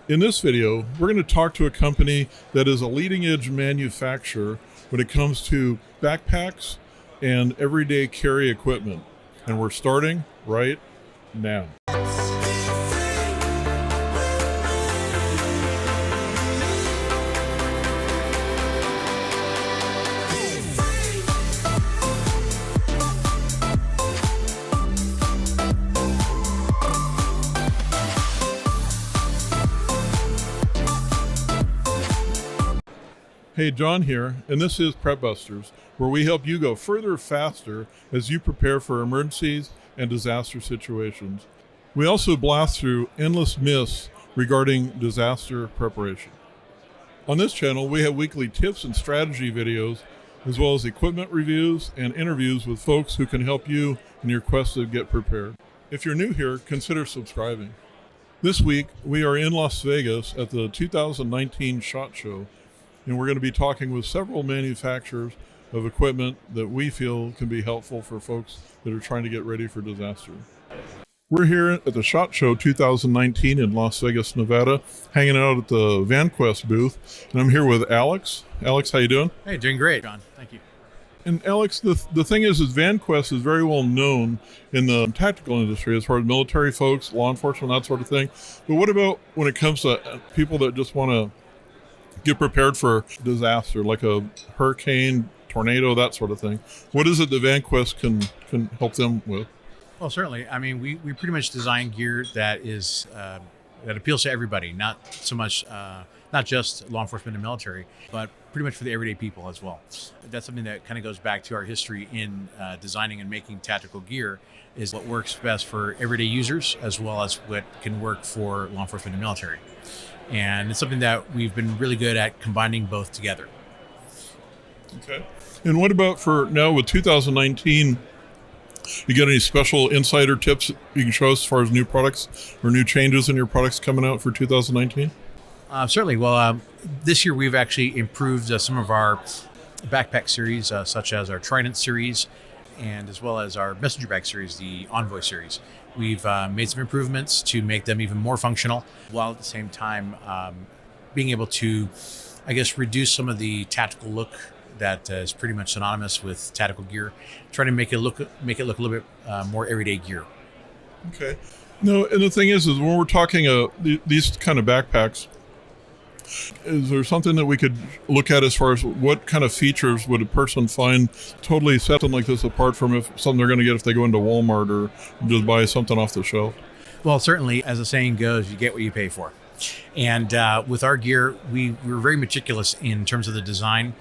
In this video, we're going to talk to a company that is a leading edge manufacturer when it comes to backpacks and everyday carry equipment. And we're starting right now. Hey, John here, and this is Prep Busters, where we help you go further faster as you prepare for emergencies and disaster situations. We also blast through endless myths regarding disaster preparation. On this channel, we have weekly tips and strategy videos, as well as equipment reviews and interviews with folks who can help you in your quest to get prepared. If you're new here, consider subscribing. This week, we are in Las Vegas at the 2019 SHOT Show, and we're going to be talking with several manufacturers of equipment that we feel can be helpful for folks that are trying to get ready for disaster. We're here at the SHOT Show 2019 in Las Vegas, Nevada, hanging out at the Vanquest booth, and I'm here with Alex. Alex, how you doing? Hey, doing great, John. Thank you. And Alex, the thing is Vanquest is very well known in the tactical industry as far as military folks, law enforcement, that sort of thing. But what about when it comes to people that just want to get prepared for disaster, like a hurricane, tornado, that sort of thing? What is it that Vanquest can help them with? Well, certainly. I mean, we pretty much design gear that is that appeals to everybody, not so much, not just law enforcement and military, but pretty much for the everyday people as well. That's something that kind of goes back to our history in designing and making tactical gear, is what works best for everyday users as well as what can work for law enforcement and military. And it's something that we've been really good at combining both together. Okay. And what about for now with 2019? You got any special insider tips you can show us as far as new products or new changes in your products coming out for 2019? Certainly. Well, this year we've actually improved some of our backpack series, such as our Trident series, and as well as our Messenger Bag series, the Envoy series. We've made some improvements to make them even more functional, while at the same time being able to, I guess, reduce some of the tactical look that is pretty much synonymous with tactical gear. Try to make it look a little bit more everyday gear. Okay. No, and the thing is when we're talking these kind of backpacks, is there something that we could look at as far as what kind of features would a person find totally set something like this apart from something they're going to get if they go into Walmart or just buy something off the shelf? Well, certainly, as the saying goes, you get what you pay for. And with our gear, we're very meticulous in terms of the design,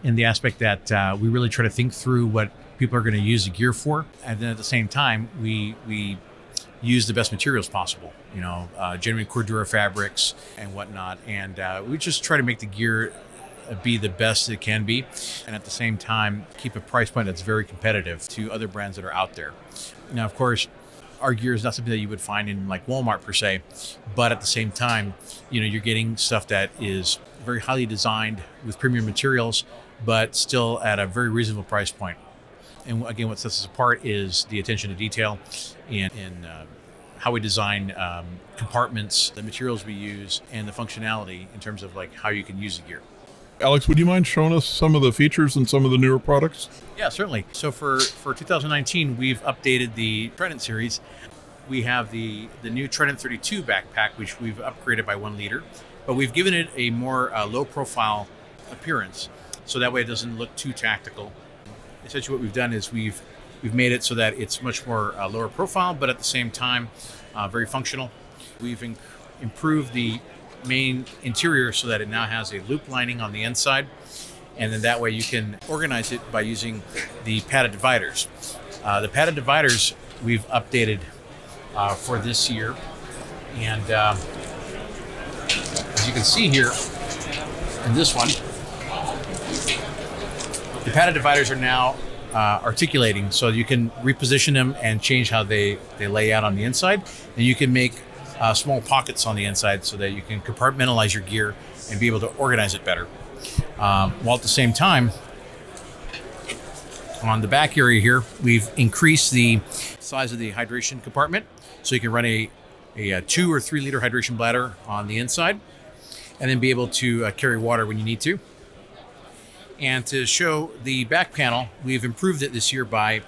in the aspect that we really try to think through what people are going to use the gear for. And then at the same time, we use the best materials possible, genuine Cordura fabrics and whatnot. And we just try to make the gear be the best it can be. And at the same time, keep a price point that's very competitive to other brands that are out there. Now, of course, our gear is not something that you would find in like Walmart per se, but at the same time, you're getting stuff that is very highly designed with premium materials, but still at a very reasonable price point. And again, what sets us apart is the attention to detail in how we design compartments, the materials we use, and the functionality in terms of like how you can use the gear. Alex, would you mind showing us some of the features and some of the newer products? Yeah, certainly. So for 2019, we've updated the Trident series. We have the new Trident 32 backpack, which we've upgraded by 1 liter, but we've given it a more low profile appearance, so that way it doesn't look too tactical. Essentially what we've done is we've made it so that it's much more lower profile, but at the same time, very functional. We've improved the main interior so that it now has a loop lining on the inside, and then that way you can organize it by using the padded dividers. The padded dividers we've updated for this year, and as you can see here in this one, the padded dividers are now articulating, so you can reposition them and change how they lay out on the inside, and you can make small pockets on the inside so that you can compartmentalize your gear and be able to organize it better. While at the same time, on the back area here, we've increased the size of the hydration compartment, so you can run a a 2 or 3 liter hydration bladder on the inside, and then be able to carry water when you need to. And to show the back panel, we've improved it this year by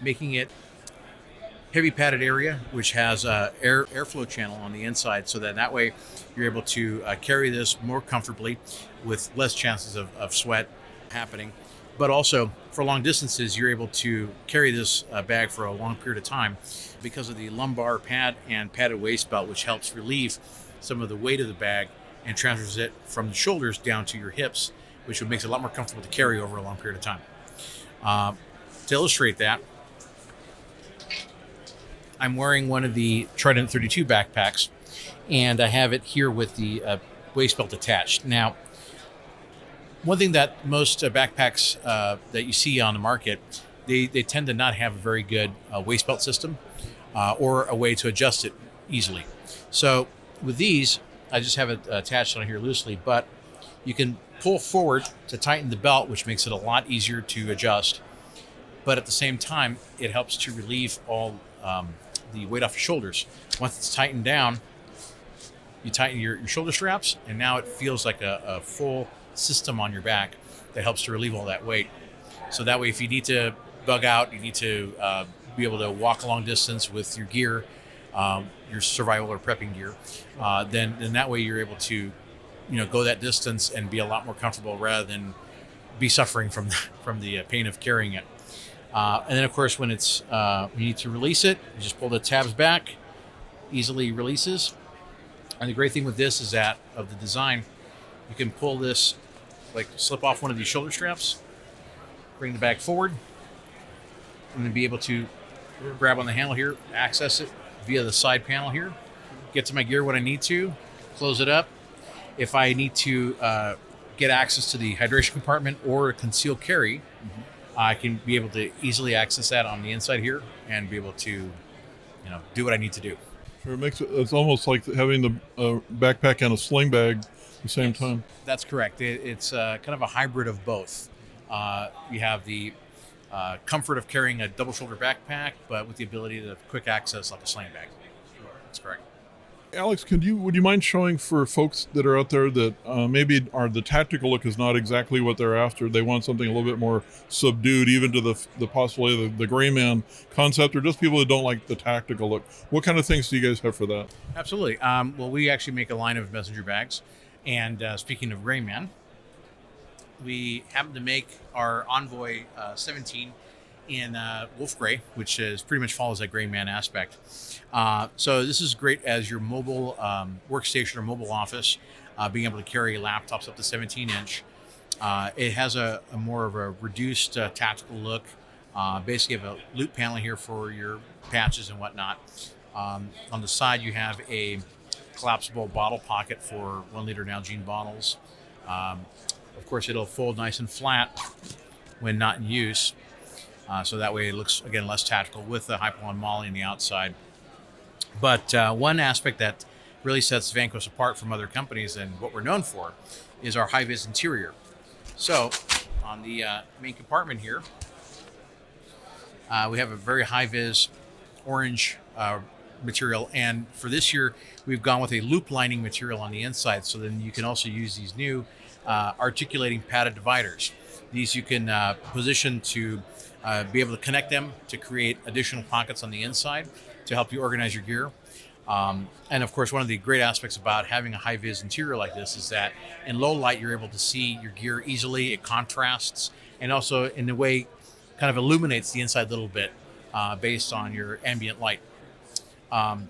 making it heavy padded area, which has a airflow channel on the inside, so that way you're able to carry this more comfortably with less chances of sweat happening. But also for long distances, you're able to carry this bag for a long period of time because of the lumbar pad and padded waist belt, which helps relieve some of the weight of the bag and transfers it from the shoulders down to your hips, which makes it a lot more comfortable to carry over a long period of time. To illustrate that, I'm wearing one of the Trident 32 backpacks, and I have it here with the waist belt attached. Now, one thing that most backpacks that you see on the market, they tend to not have a very good waist belt system or a way to adjust it easily. So with these, I just have it attached on here loosely, but you can pull forward to tighten the belt, which makes it a lot easier to adjust. But at the same time, it helps to relieve all the weight off your shoulders. Once it's tightened down, you tighten your shoulder straps, and now it feels like a full system on your back that helps to relieve all that weight. So that way, if you need to bug out, you need to be able to walk a long distance with your gear, your survival or prepping gear, then that way you're able to go that distance and be a lot more comfortable rather than be suffering from the pain of carrying it. And then of course, when it's you need to release it, you just pull the tabs back, easily releases. And the great thing with this is that of the design, you can pull this, like slip off one of these shoulder straps, bring the bag forward, and then be able to grab on the handle here, access it via the side panel here, get to my gear when I need to, close it up. If I need to get access to the hydration compartment or conceal carry, I can be able to easily access that on the inside here and be able to, do what I need to do. Sure, it's almost like having the backpack and a sling bag at the same time. That's correct. It's kind of a hybrid of both. You have the comfort of carrying a double shoulder backpack, but with the ability to quick access like a sling bag. That's correct. Alex, would you mind showing for folks that are out there that maybe the tactical look is not exactly what they're after? They want something a little bit more subdued, even to the possibility of the gray man concept, or just people that don't like the tactical look. What kind of things do you guys have for that? Absolutely. Well, we actually make a line of messenger bags. And speaking of gray man, we happen to make our Envoy 17 in wolf gray, which is pretty much follows that gray man aspect. So this is great as your mobile workstation or mobile office, being able to carry laptops up to 17-inch. It has a more of a reduced tactical look. Basically, you have a loop panel here for your patches and whatnot. On the side, you have a collapsible bottle pocket for 1 liter Nalgene bottles. Of course, it'll fold nice and flat when not in use. So that way it looks, again, less tactical with the Hypo and Molly on the outside. But one aspect that really sets Vanquest apart from other companies and what we're known for is our high-vis interior. So on the main compartment here, we have a very high-vis orange material. And for this year, we've gone with a loop lining material on the inside. So then you can also use these new articulating padded dividers. These you can position to be able to connect them to create additional pockets on the inside to help you organize your gear. And of course, one of the great aspects about having a high-vis interior like this is that in low light, you're able to see your gear easily. It contrasts and also in a way kind of illuminates the inside a little bit based on your ambient light. And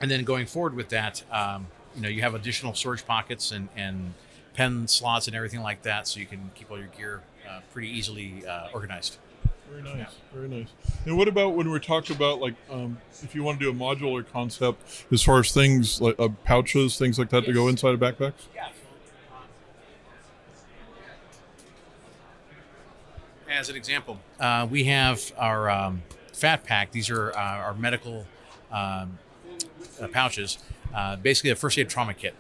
then going forward with that, you have additional storage pockets and pen slots and everything like that, so you can keep all your gear pretty easily organized. Very nice, yeah. Very nice. And what about when we're talking about if you want to do a modular concept as far as things like pouches, things like that to go inside of backpacks? Yeah. As an example, we have our Fat Pack. These are our medical pouches, basically a first aid trauma kit.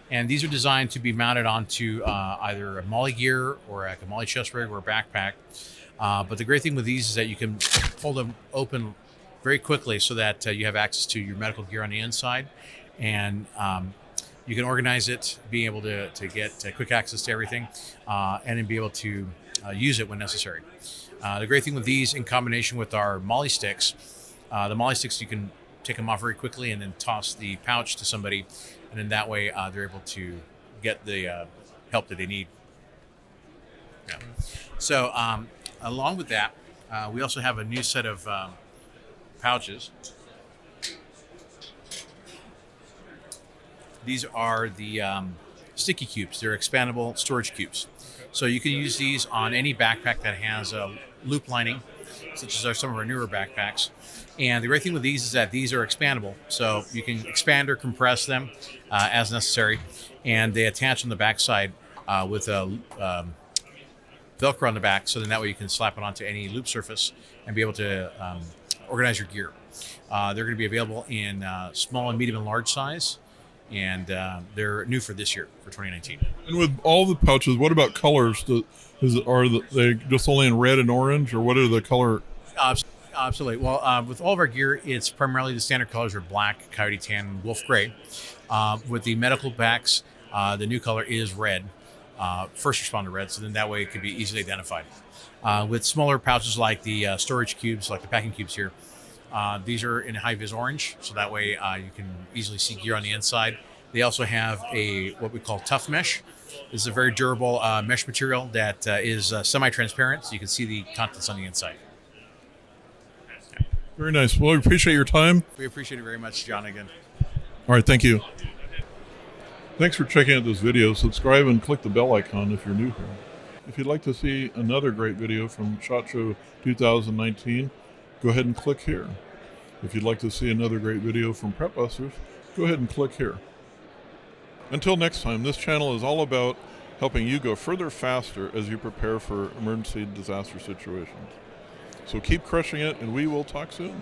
And these are designed to be mounted onto either a Molly gear or like a Molly chest rig or a backpack. But the great thing with these is that you can hold them open very quickly so that you have access to your medical gear on the inside, and you can organize it, being able to get quick access to everything, and then be able to use it when necessary. The great thing with these, in combination with our molly sticks, you can take them off very quickly and then toss the pouch to somebody, and then that way they're able to get the help that they need. Yeah. So along with that, we also have a new set of pouches. These are the sticky cubes. They're expandable storage cubes. So you can use these on any backpack that has a loop lining, such as some of our newer backpacks. And the great thing with these is that these are expandable. So you can expand or compress them as necessary. And they attach on the backside with a Velcro on the back. So then that way you can slap it onto any loop surface and be able to organize your gear. They're going to be available in small and medium and large size. And they're new for this year, for 2019. And with all the pouches, what about colors? Are they just only in red and orange, or what are the color? Absolutely. Well, with all of our gear, it's primarily the standard colors are black, coyote tan, and wolf gray. With the medical packs, the new color is red, first responder red, so then that way it could be easily identified. With smaller pouches like the storage cubes, like the packing cubes here, these are in high-vis orange, so that way you can easily see gear on the inside. They also have what we call tough mesh. This is a very durable mesh material that is semi-transparent, so you can see the contents on the inside. Very nice. Well, we appreciate your time. We appreciate it very much, John, again. All right, thank you. Thanks for checking out this video. Subscribe and click the bell icon if you're new here. If you'd like to see another great video from SHOT Show 2019, go ahead and click here. If you'd like to see another great video from Prep Busters, go ahead and click here. Until next time, this channel is all about helping you go further faster as you prepare for emergency disaster situations. So keep crushing it, and we will talk soon.